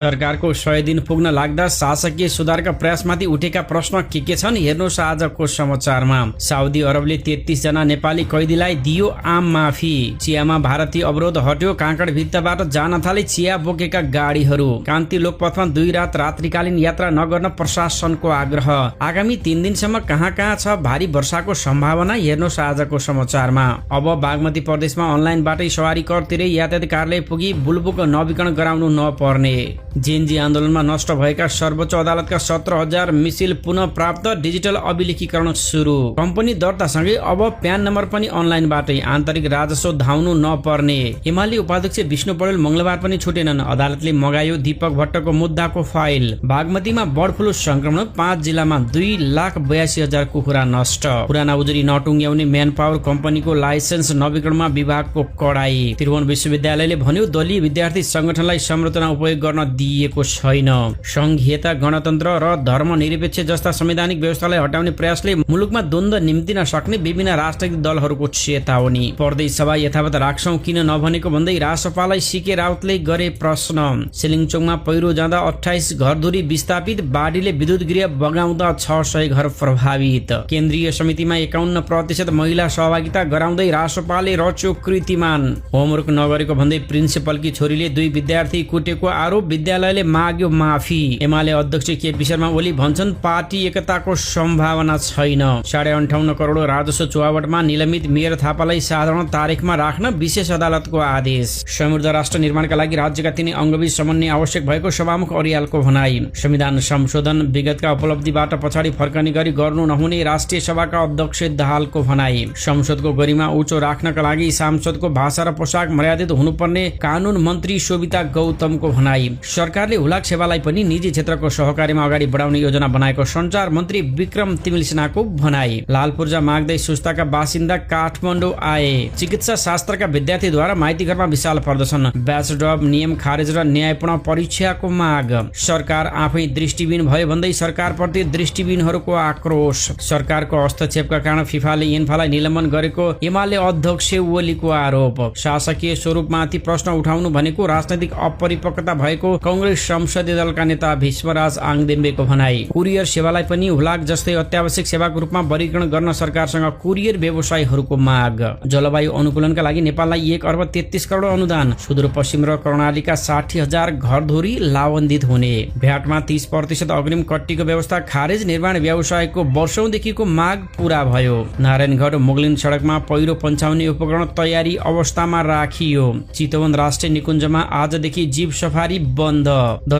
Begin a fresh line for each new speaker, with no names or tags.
सरकारको 100 दिन पुग्न लाग्दा शासकीय सुधारका प्रयासमाथि उठेका प्रश्न के छन् हेर्नुहोस् आजको समाचारमा। साउदी अरबले 33 जना नेपाली कैदीलाई दियो आम माफी। चियामा भारतीय अवरोध हट्यो। काँकड भित्ताबाट जान थाले चिया बोकेका गाडीहरू। कान्ति लोकपथमा 2 रात रात्रिकालीन यात्रा नगर्न प्रशासनको आग्रह। आगामी 3 दिनसम्म कहाँ कहाँ छ भारी वर्षाको सम्भावना, हेर्नुहोस् आजको समाचारमा। अब बागमती प्रदेशमा अनलाइनबाटै सवारी कर तिरै यातायात कार्यालय पुगी बुलबुक नवीकरण गराउनु नपर्ने। जेएनजी आन्दोलनमा नष्ट भएका सर्वोच्च अदालतका 17,000 मिसिल पुनः प्राप्त। डिजिटल अभिलेखीकरण सुरु। कम्पनी दर्तासँगै अब प्यान नम्बर पनि अनलाइनबाटै। आन्तरिक राजस्व धाउनु नपर्ने। एमाले उपाध्यक्ष विष्णु पौडेल मंगलबार पनि छुटेनन्। अदालतले मगायो दीपक भट्टको मुद्दाको फाइल। बागमतीमा बर्ड फ्लू संक्रमण। 5 जिल्लामा 2,82,000 कुखुरा नष्ट। पुराना उजुरी नटुङ्ग्याउने म्यान पावर कम्पनीको लाइसेन्स नवीकरणमा विभागको कडाई। त्रिभुवन विश्वविद्यालयले भन्यो दलीय विद्यार्थी संगठनलाई संरचना उपयोग गर्न दिएको छैन। संघीयता, गणतन्त्र र धर्मनिरपेक्ष जस्ता संवैधानिक व्यवस्थालाई हटाउने प्रयासले मुलुकमा द्वन्द्व निम्तिन सक्ने विभिन्न राजनैतिक दलहरूको चेतावनी। प्रदेश सभा यथावत राख्छौं किन नभनेको भन्दै रासपालाई सीके राउतले गरे प्रश्न। सिलिङचोकमा पहिरो जाँदा 28 घरधुरी विस्थापित। बाढीले विद्युत गृह बगाउँदा 600 घर प्रभावित। केन्द्रीय समितिमा 51% महिला सहभागिता गराउँदै रासपाले रच्यो कृतिमान। होमवर्क नगरेको भन्दै प्रिन्सिपलकी छोरीले 2 विद्यार्थी कुटेको आरोप। विद्यालयले माग्यो माफी। एमाले अध्यक्ष केपी शर्मा ओली भन्छन् पार्टी एकताको सम्भावना छैन। 58.5 करोड राजस्व चुहावटमा निलम्बित मेयर थापालाई साधारण तारिखमा राख्न विशेष अदालतको आदेश। समृद्ध राष्ट्र निर्माणका लागि राज्यका 3 अङ्गबीच समन्वय आवश्यक भएको सभामुख अर्यालको भनाई। संविधान संशोधन विगतका उपलब्धिबाट पछाडि फर्कने गरी गर्नु नहुने राष्ट्रिय सभाका अध्यक्ष दाहालको भनाई। संसदको गरिमा उच्च राख्नका लागि सांसदको भाषा र पोसाक मर्यादित हुनुपर्ने कानून मन्त्री शोभिता गौतमको भनाई। सरकारले हुलाक सेवालाई पनि निजी क्षेत्रको सहकार्यमा अगाडि बढाउने योजना बनाएको सञ्चार मन्त्री विक्रम तिमिल सिन्हाको भनाई। लाल पूर्जा माग्दै सुस्ताका बासिन्दा काठमाडौँ आए। चिकित्सा शास्त्रका विद्यार्थीद्वारा माइतीघरमा विशाल प्रदर्शन। ब्याचलर अफ नियम खारेज र न्यायपूर्ण परीक्षाको माग। सरकार आफै दृष्टिविहीन भयो भन्दै सरकारप्रति दृष्टिविहीनहरूको आक्रोश। सरकारको हस्तक्षेपका कारण फिफाले इन्फालाई निलम्बन गरेको एमाले अध्यक्ष ओलीको आरोप। शासकीय स्वरूपमाथि प्रश्न उठाउनु भनेको राजनैतिक अपरिपक्वता भएको कांग्रेस संसदीय दलका नेता भीष्मराज आङदेम्बेको भनाई। कुरियर सेवालाई पनि हुलाक जस्तै अत्यावश्यक सेवाको रूपमा वर्गीकरण गर्न सरकारसँग कुरियर व्यवसायीहरूको माग। जलवायु अनुकूलनका लागि नेपाललाई 1 अर्ब 33 करोड अनुदान। सुदूरपश्चिम र कर्णालीका 60,000 घरधुरी लाभान्वित हुने। भ्याटमा 30% अग्रिम कट्टीको व्यवस्था खारेज। निर्माण व्यवसायको वर्षौंदेखिको माग पूरा भयो। नारायणगढ मुगलिन सडकमा पहिरो पन्छाउने उपकरण तयारी अवस्थामा राखियो। चितवन राष्ट्रिय निकुञ्जमा आजदेखि जीव सफारी बन्द।